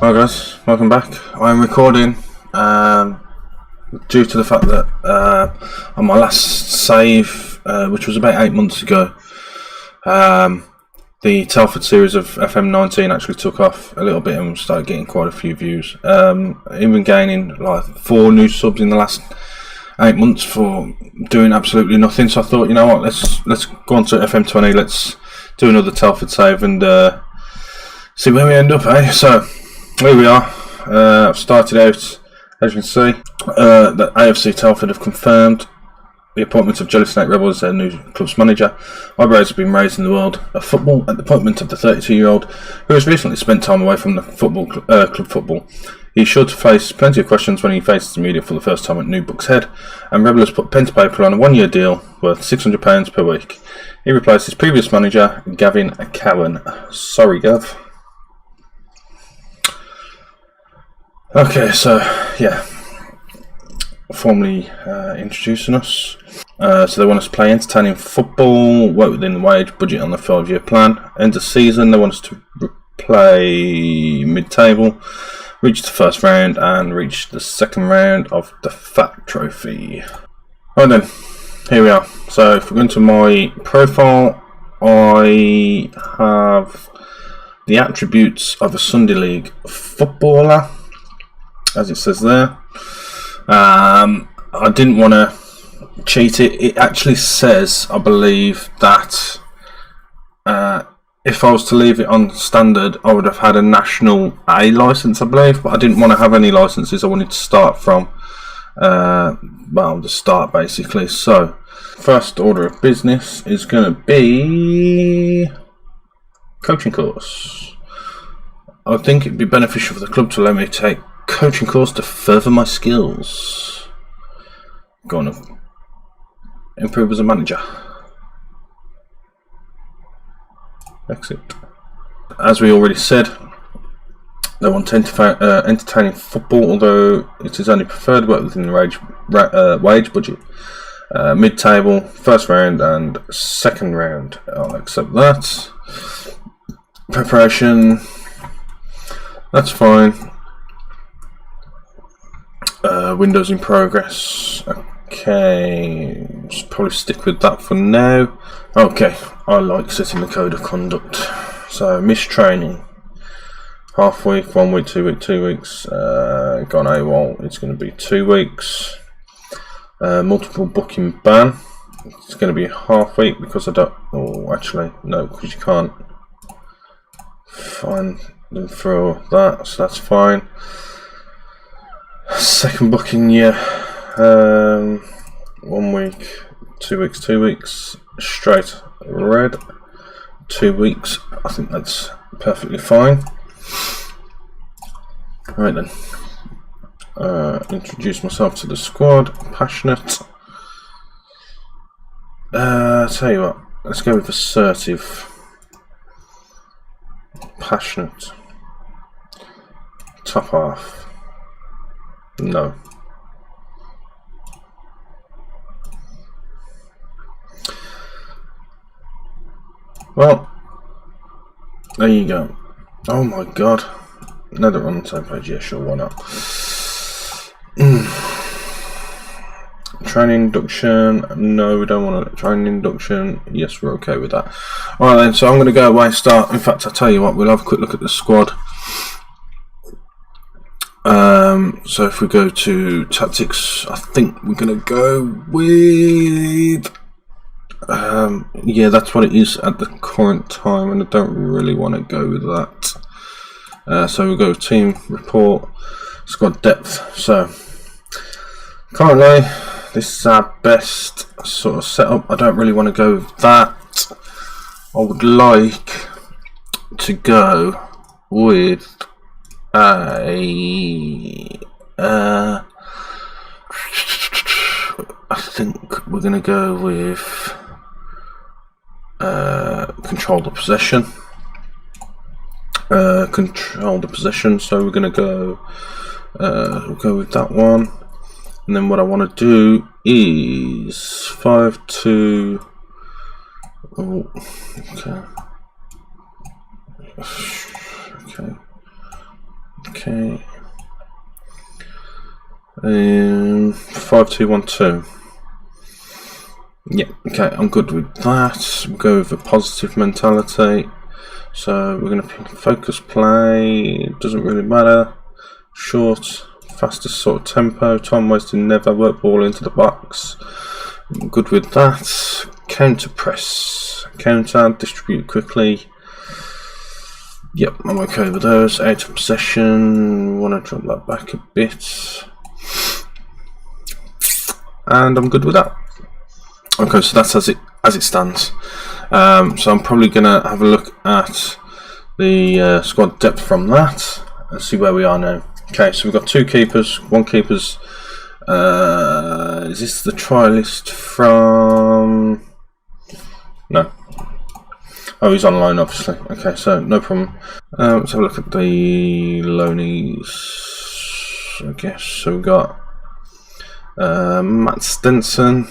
Hi guys, welcome back. I'm recording due to the fact that on my last save, which was about 8 months ago, the Telford series of FM19 actually took off a little bit and started getting quite a few views. Even gaining like 4 new subs in the last 8 months for doing absolutely nothing. So I thought, you know what, let's go on to FM20, let's do another Telford save and see where we end up, eh? So here we are. I've started out, as you can see, that AFC Telford have confirmed the appointment of Jelly Snake Rebel as their new club's manager. Eyebrows have been raised in the world of football at the appointment of the 32-year-old who has recently spent time away from the club football. He's sure to face plenty of questions when he faces the media for the first time at New Books Head, and Rebel has put pen to paper on a 1-year deal worth £600 per week. He replaced his previous manager, Gavin Cowan. Sorry, Gav. Okay, so yeah, formally introducing us. So they want us to play entertaining football, work within the wage budget on the 5-year plan. End of season, they want us to play mid-table, reach the first round, and reach the second round of the Fat Trophy. Right then, here we are. So if we go into my profile, I have the attributes of a Sunday League footballer, as it says there. I didn't want to cheat it. It actually says, I believe, that if I was to leave it on standard, I would have had a national A license, I believe, but I didn't want to have any licenses. I wanted to start from the start, basically. So first order of business is going to be coaching course. I think it'd be beneficial for the club to let me take coaching course to further my skills. Going to improve as a manager. Exit. As we already said, they want entertaining football, although it is only preferred work within the wage budget. Mid-table, first round and second round. I'll accept that. Preparation, that's fine. Windows in progress. Okay, just probably stick with that for now. Okay, I like setting the code of conduct. So missed training, half week, 1 week, 2 week, 2 weeks. Gone AWOL, it's going to be 2 weeks. Multiple booking ban, it's going to be half week because I don't. Oh, actually no, because you can't find them through that, so that's fine. Second booking, yeah. 1 week, 2 weeks, 2 weeks, straight red. 2 weeks, I think that's perfectly fine. Right then, introduce myself to the squad. Passionate. Tell you what, let's go with assertive. Passionate. Top half. No. Well, there you go. Oh my god. Another on the same page, yeah, sure, why not? Training induction, no, we don't want a training induction. Yes, we're okay with that. Alright then, so I'm going to go away and start. In fact, I'll tell you what, we'll have a quick look at the squad. So if we go to tactics, I think we're going to go with yeah, that's what it is at the current time, and I don't really want to go with that. So we'll go team report, squad depth. So currently this is our best sort of setup. I don't really want to go with that. I would like to go with I think we're going to go with control the possession. So we're going to go we'll go with that one, and then what I want to do is 5-2. Oh, okay. Okay. 5-2-1-2. Yeah, okay, I'm good with that. We'll go with a positive mentality. So we're going to pick focus play. Doesn't really matter. Short, fastest sort of tempo. Time wasting never. Work ball into the box. I'm good with that. Counter press. Counter, distribute quickly. Yep, I'm okay with those. Out of possession. Want to drop that back a bit. And I'm good with that. Okay, so that's as it stands. So I'm probably gonna have a look at the squad depth from that and see where we are now. Okay, so we've got 2 keepers. 1 keeper's is this the try list from? No. Oh, he's online, obviously. Okay, so no problem. Let's have a look at the loanies, I guess. So we've got Matt Stenson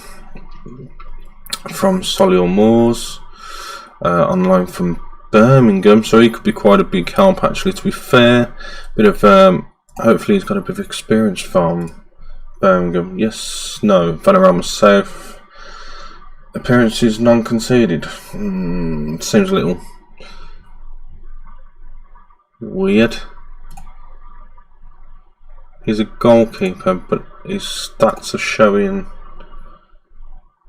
from Solihull Moors, on loan from Birmingham, so he could be quite a big help actually, to be fair. Bit of hopefully he's got a bit of experience from Birmingham. Yes, no, Vanarama South. Appearances non-conceded. Seems a little weird. He's a goalkeeper, but his stats are showing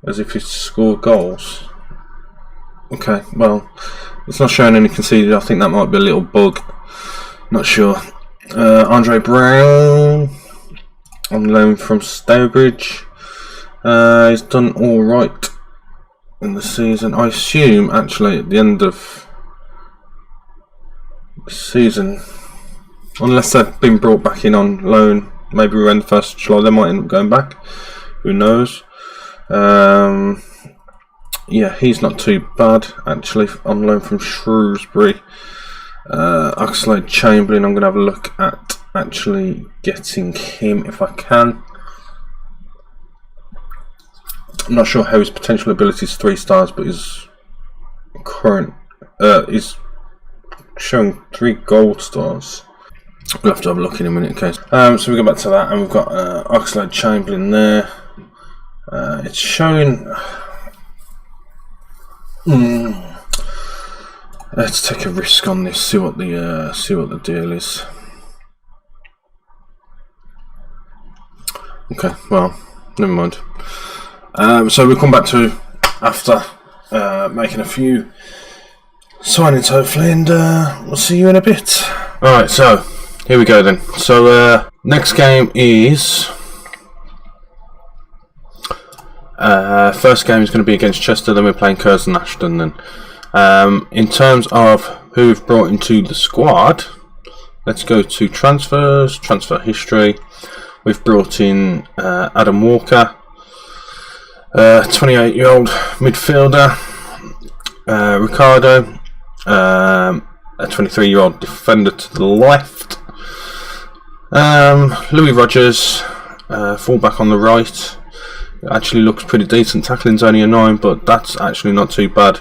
as if he's scored goals. Okay, well, it's not showing any conceded. I think that might be a little bug. Not sure. Andre Brown on loan from Stourbridge. He's done all right in the season. I assume actually at the end of the season, unless they've been brought back in on loan, maybe around the 1st of July, they might end up going back. Who knows? Yeah, he's not too bad actually, on loan from Shrewsbury. Oxlade Chamberlain, I'm going to have a look at actually getting him if I can. I'm not sure how his potential ability is 3 stars, but his current is showing 3 gold stars. We'll have to have a look in a minute. Okay, so we go back to that, and we've got Oxlade Chamberlain there. It's showing. Let's take a risk on this. See what the deal is. Okay, well, never mind. So we'll come back to after making a few signings hopefully, and we'll see you in a bit. Alright, so here we go then. So next game is first game is going to be against Chester, then we're playing Curzon Ashton then. In terms of who we've brought into the squad, let's go to transfers, transfer history. We've brought in Adam Walker, 28-year-old midfielder, Ricardo, a 23-year-old defender to the left, Louis Rogers, fullback on the right. Actually looks pretty decent. Tackling's only a 9, but that's actually not too bad.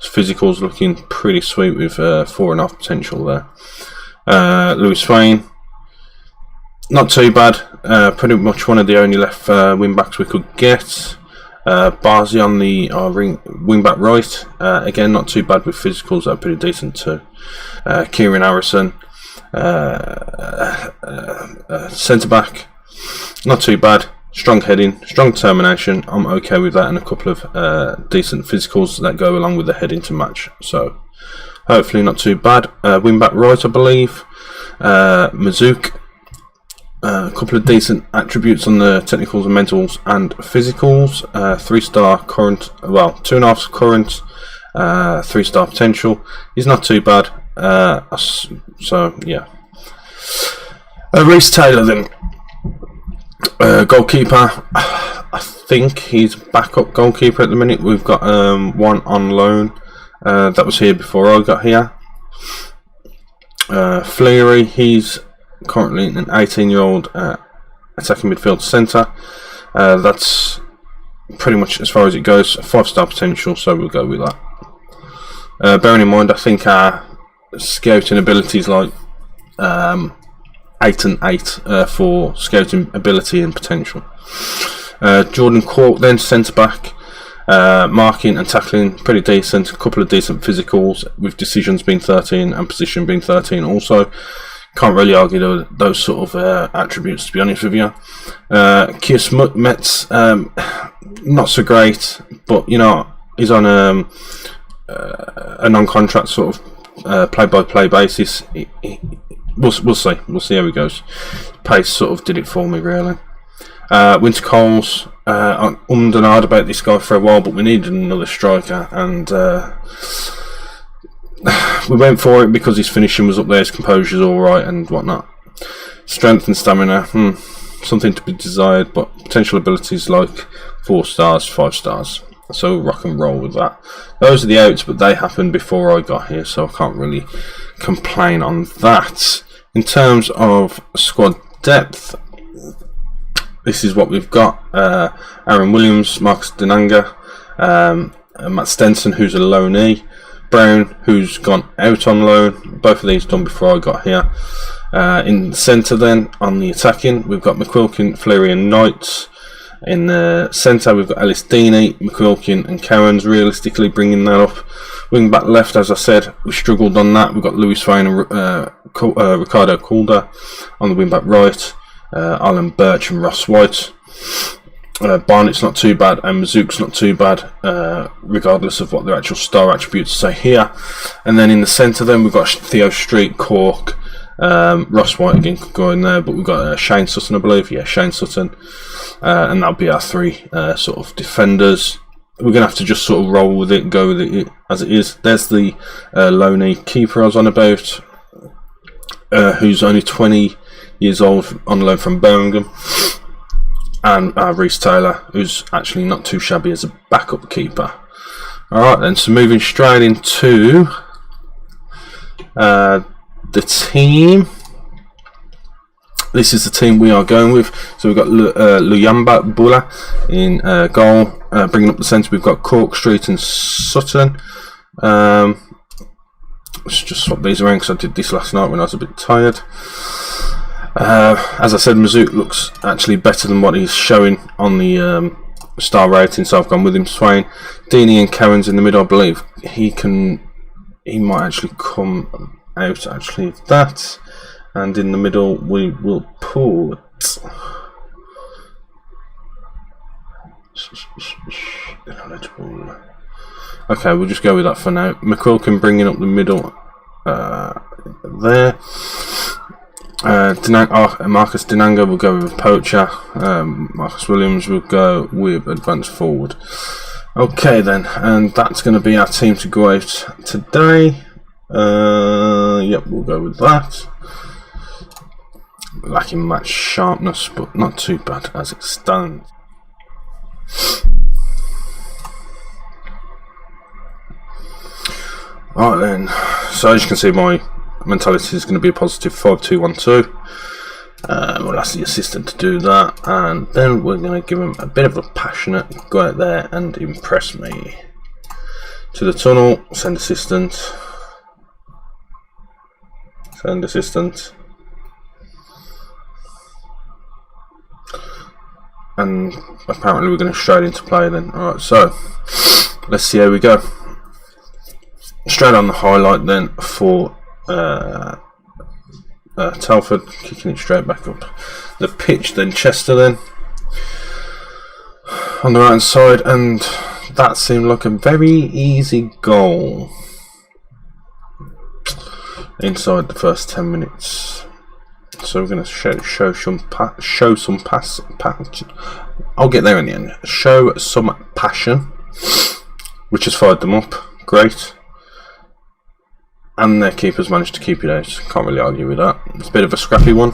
His physical's looking pretty sweet with 4.5 potential there. Louis Swain, not too bad. Pretty much one of the only left wing backs we could get. Barzi on the wing back right. Again, not too bad with physicals. That are pretty decent too. Kieran Harrison, centre back, not too bad. Strong heading, strong determination. I'm okay with that, and a couple of decent physicals that go along with the heading to match. So hopefully not too bad. Wing back right, I believe. Mazouk. A couple of decent attributes on the technicals and mentals and physicals. 3-star current, well, 2.5 current, 3-star potential. He's not too bad. So yeah. Reece Taylor then. Goalkeeper. I think he's backup goalkeeper at the minute. We've got one on loan. That was here before I got here. Fleary, he's currently an 18-year-old attacking midfield centre. That's pretty much as far as it goes. 5-star potential, so we'll go with that. Bearing in mind, I think our scouting abilities like 8 and 8 for scouting ability and potential. Jordan Cork then centre back, marking and tackling pretty decent. A couple of decent physicals, with decisions being 13 and position being 13 also. Can't really argue those sort of attributes, to be honest with you. Kies Metz, not so great, but you know, he's on a non-contract sort of play-by-play basis. We'll see how he goes. Pace sort of did it for me, really. Winter Coles, I'm and hard about this guy for a while, but we needed another striker, and we went for it because his finishing was up there, his composure's alright and whatnot. Strength and stamina, something to be desired, but potential abilities like 4 stars, 5 stars. So rock and roll with that. Those are the outs, but they happened before I got here, so I can't really complain on that. In terms of squad depth, this is what we've got. Aaron Williams, Marcus Denanga, Matt Stenson, who's a loanee, Brown, who's gone out on loan. Both of these done before I got here. In the centre then, on the attacking, we've got McQuilkin, Fleury and Knight. In the centre, we've got Ellis Deeney, McQuilkin and Cowans, realistically bringing that up. Wing back left, as I said, we struggled on that. We've got Lewis Fane and Ricardo Calder. On the wing back right, Alan Birch and Ross White. Barnett's not too bad, and Mazouk's not too bad, regardless of what their actual star attributes say here. And then in the centre, then we've got Theo Street, Cork, Ross White again could go in there, but we've got Shane Sutton, I believe. Yeah, Shane Sutton, and that'll be our 3 sort of defenders. We're gonna have to just sort of roll with it, go with it as it is. There's the loanee keeper I was on about, who's only 20 years old, on loan from Birmingham. And Reece Taylor, who's actually not too shabby as a backup keeper. Alright then, so moving straight into the team. This is the team we are going with. So we've got Luyamba Bula in goal. Bringing up the centre, we've got Cork, Street and Sutton. Let's just swap these around because I did this last night when I was a bit tired. As I said, Mazouk looks actually better than what he's showing on the star rating, so I've gone with him. Swain, Deeney and Cowans in the middle, I believe. He might actually come out actually of that. And in the middle we will put okay, we'll just go with that for now. McQuilkin bringing up the middle there. Marcus Denanga will go with Poacher. Marcus Williams will go with advanced forward. Okay then, and that's going to be our team to go out today. Yep, we'll go with that. Lacking match sharpness, but not too bad as it stands. Alright then, so as you can see, my mentality is going to be a positive 5-2-1-2. We'll ask the assistant to do that, and then we're going to give him a bit of a passionate go out there and impress me. To the tunnel, send assistant. Send assistant. And apparently we're going to straight into play then. Alright, so let's see how we go. Straight on the highlight then for Telford, kicking it straight back up the pitch. Then Chester then on the right hand side, and that seemed like a very easy goal inside the first 10 minutes. So we're going to show some pass. I'll get there in the end. Show some passion, which has fired them up. Great. And their keeper's managed to keep it out. Can't really argue with that. It's a bit of a scrappy one.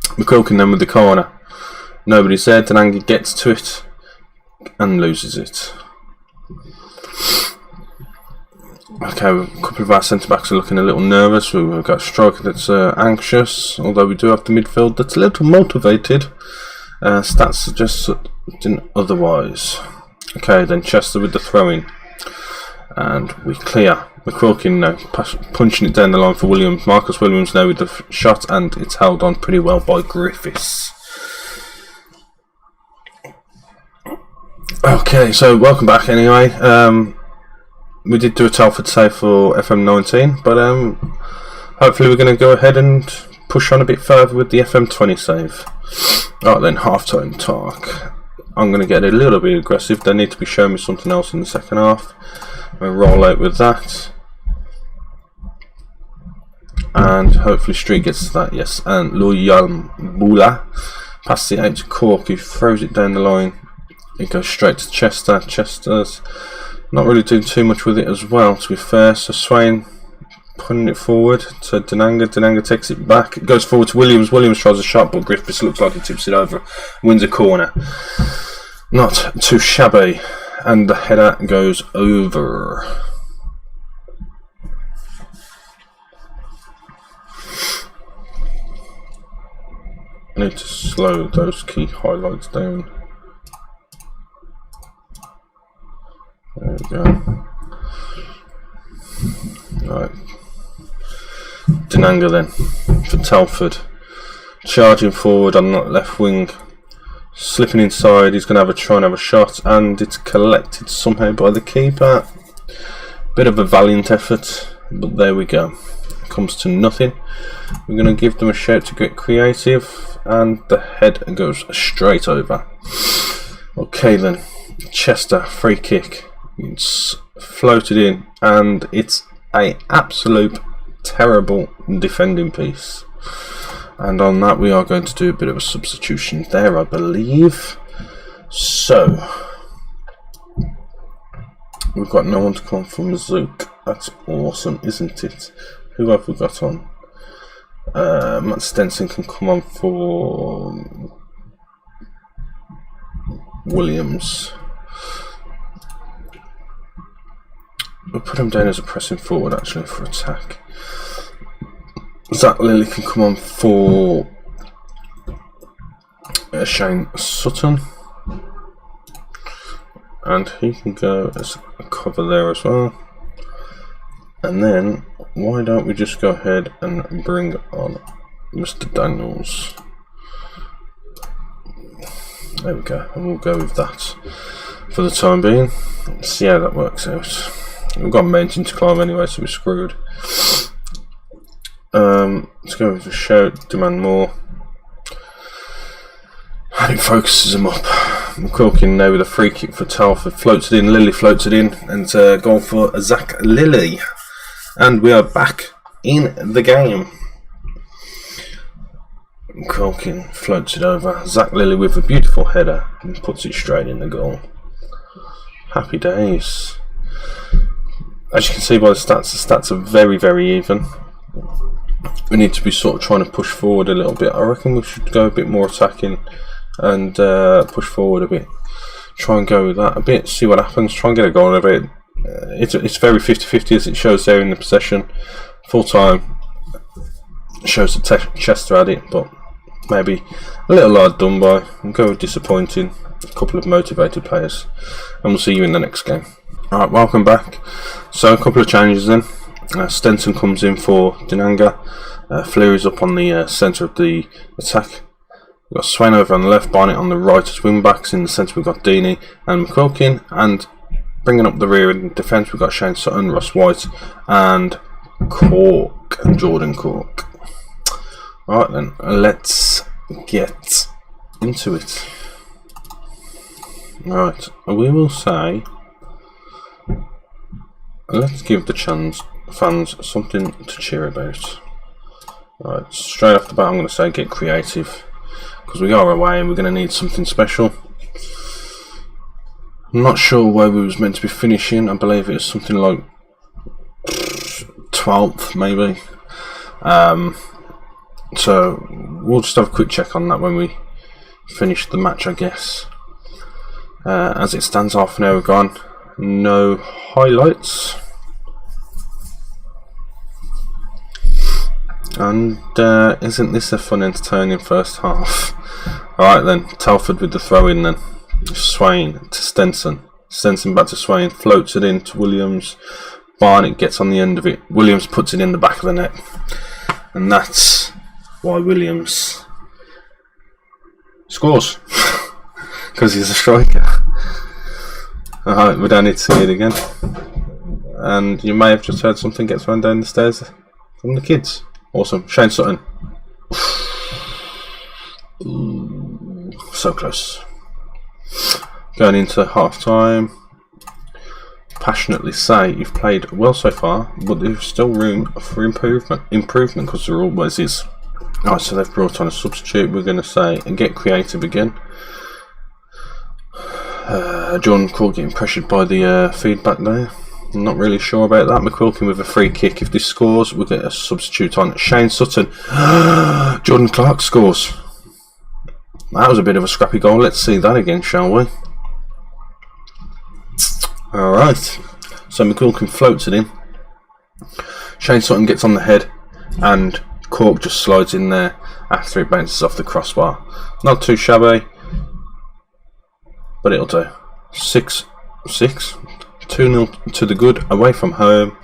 McQuilkin then with the corner. Nobody's there. Denanga gets to it and loses it. Okay, a couple of our centre-backs are looking a little nervous. We've got a striker that's anxious, although we do have the midfield that's a little motivated. Stats suggest otherwise. Okay, then Chester with the throw-in. And we clear. McQuilkin now punching it down the line for Williams. Marcus Williams now with the shot, and it's held on pretty well by Griffiths. Okay, so welcome back anyway. We did do a Telford save for FM19, but hopefully we're going to go ahead and push on a bit further with the FM20 save. Alright then, half-time talk. I'm going to get a little bit aggressive. They need to be showing me something else in the second half. We'll roll out with that. And hopefully Street gets to that, yes. And Luyalmbula passes it out to Cork, who throws it down the line. It goes straight to Chester. Chester's not really doing too much with it as well, to be fair. So Swain putting it forward to Denanga. Denanga takes it back. It goes forward to Williams. Williams tries a shot, but Griffiths looks like he tips it over. Wins a corner. Not too shabby. And the header goes over. I need to slow those key highlights down. There we go. Right. Denanga then for Telford. Charging forward on that left wing. Slipping inside. He's going to try and have a shot, and it's collected somehow by the keeper. Bit of a valiant effort, but there we go. It comes to nothing. We're going to give them a shout to get creative, and the head goes straight over. Okay then. Chester, free kick. It's floated in, and it's an absolute terrible defending piece. And on that we are going to do a bit of a substitution there, I believe. So we've got no one to come from Zook. That's awesome, isn't it? Who have we got on? Matt Stenson can come on for Williams. We'll put him down as a pressing forward actually for attack. Zach Lilly can come on for Shane Sutton, and he can go as a cover there as well. And then why don't we just go ahead and bring on Mr. Daniels. There we go, and we'll go with that for the time being. Let's see how that works out. We've got a mountain to climb anyway, so we're screwed. Let's go with a shout, demand more. And it focuses him up. McQuilkin now with a free kick for Telford. Floats it in, Lilly floats it in, and goal for Zach Lilly. And we are back in the game. McQuilkin floats it over. Zach Lilly with a beautiful header and puts it straight in the goal. Happy days. As you can see by the stats are very, very even. We need to be sort of trying to push forward a little bit. I reckon we should go a bit more attacking and push forward a bit. Try and go with that a bit, see what happens, try and get a goal of it. It's very 50-50 as it shows there in the possession. Full time shows that Chester had it, but maybe a little hard done by. We'll go with disappointing. A couple of motivated players, and we'll see you in the next game. Alright, welcome back. So a couple of changes then. Stenson comes in for Denanga. Fleury's up on the centre of the attack. We've got Swain over on the left, Barnett on the right as wing backs. In the centre we've got Deeney and McQuilkin, and bringing up the rear in defence we've got Shane Sutton, Ross White and Cork, and Jordan Cork. Alright then, let's get into it. Alright, we will say, let's give the fans something to cheer about. Right, straight off the bat I'm going to say get creative, because we are away and we're going to need something special. I'm not sure where we was meant to be finishing. I believe it was something like 12th maybe. So we'll just have a quick check on that when we finish the match, I guess. As it stands, half an hour gone, no highlights. And isn't this a fun, entertaining first half? Alright then, Telford with the throw in then. Swain to Stenson. Stenson back to Swain, floats it in to Williams. Barnett gets on the end of it. Williams puts it in the back of the net, and that's why Williams scores, because he's a striker. Alright, we don't need to see it again. And you may have just heard something get thrown down the stairs from the kids. Awesome. Shane Sutton. Ooh, so close. Going into half time. Passionately say you've played well so far, but there's still room for improvement because there always is. Alright, so they've brought on a substitute. We're going to say and get creative again. John Court getting pressured by the feedback there. I'm not really sure about that. McQuilkin with a free kick. If this scores, we'll get a substitute on. Shane Sutton. Jordan Clark scores. That was a bit of a scrappy goal. Let's see that again, shall we? Alright. So McQuilkin floats it in. Shane Sutton gets on the head, and Cork just slides in there after it bounces off the crossbar. Not too shabby, but it'll do. 6-6. 2-0 to the good away from home,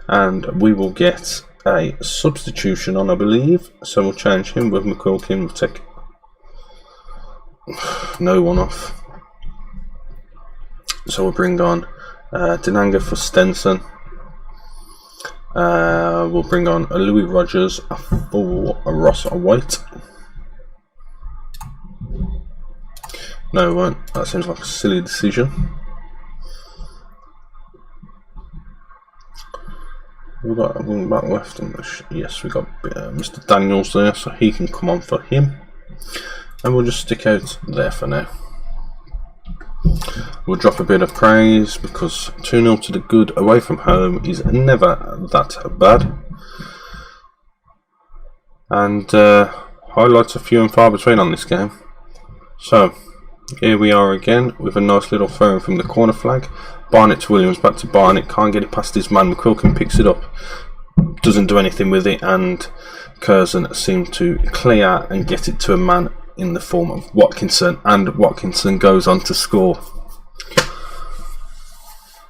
and we will get a substitution on, I believe. So we'll change him with McQuilkin. We'll take no one off. So we'll bring on Denanga for Stenson. We'll bring on a Louis Rogers for a Ross White. No, we won't. That seems like a silly decision. We've got one back left. Yes, we've got Mr. Daniels there, so he can come on for him. And we'll just stick out there for now. We'll drop a bit of praise because 2-0 to the good away from home is never that bad. And highlights are few and far between on this game. So here we are again with a nice little throw from the corner flag. Barnett to Williams, back to Barnett, can't get it past his man. McQuilkin picks it up, doesn't do anything with it, and Curzon seemed to clear and get it to a man in the form of Watkinson, and Watkinson goes on to score.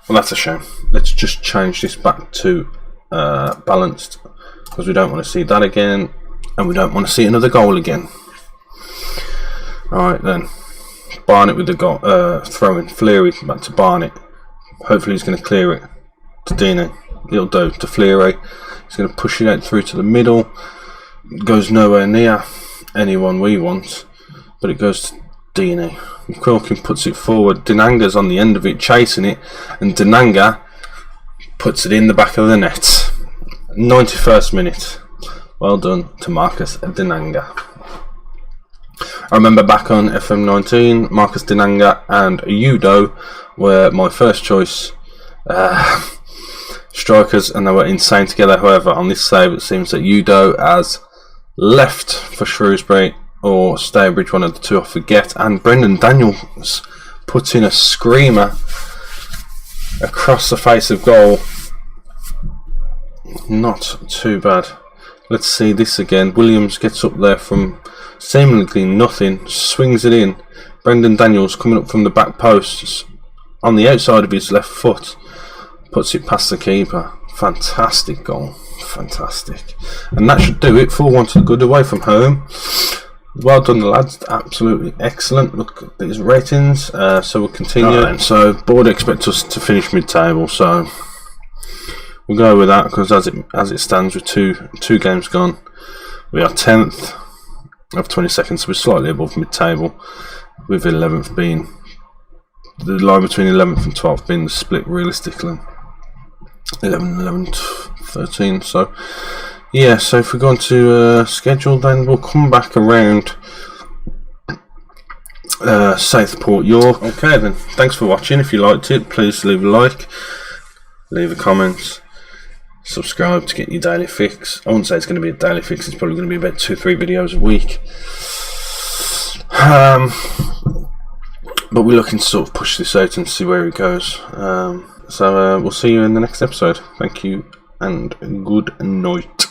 Well, that's a shame. Let's just change this back to balanced, because we don't want to see that again, and we don't want to see another goal again. Alright then, Barnett with the goal, throwing Fleary back to Barnett. Hopefully he's going to clear it to Dino. He'll do to Fleary. He's going to push it out through to the middle. Goes nowhere near anyone we want, but it goes to Dino. McQuilkin puts it forward. Denanga's on the end of it, chasing it, and Denanga puts it in the back of the net. 91st minute. Well done to Marcus Denanga. I remember back on FM19, Marcus Denanga and Udo were my first choice strikers, and they were insane together. However, on this save, it seems that Udo has left for Shrewsbury or Stourbridge, one of the two I forget, and Brendan Daniels puts in a screamer across the face of goal. Not too bad. Let's see this again. Williams gets up there from seemingly nothing, swings it in. Brendan Daniels coming up from the back post on the outside of his left foot, puts it past the keeper. Fantastic goal, fantastic. And that should do it. 4-1 to the good away from home. Well done, the lads, absolutely excellent. Look at these ratings. So we'll continue. Right, so board expect us to finish mid-table, so we'll go with that, because as it stands with two games gone, we are 10th of 22nd, so we're slightly above mid-table, with 11th being the line between 11th and 12th being the split realistically. 11, 13. So yeah, so if we go on to schedule, then we'll come back around Southport York. Okay then, thanks for watching. If you liked it, please leave a like, leave a comment, subscribe to get your daily fix. I wouldn't say it's going to be a daily fix, it's probably going to be about 2-3 videos a week. But we're looking to sort of push this out and see where it goes. So we'll see you in the next episode. Thank you and good night.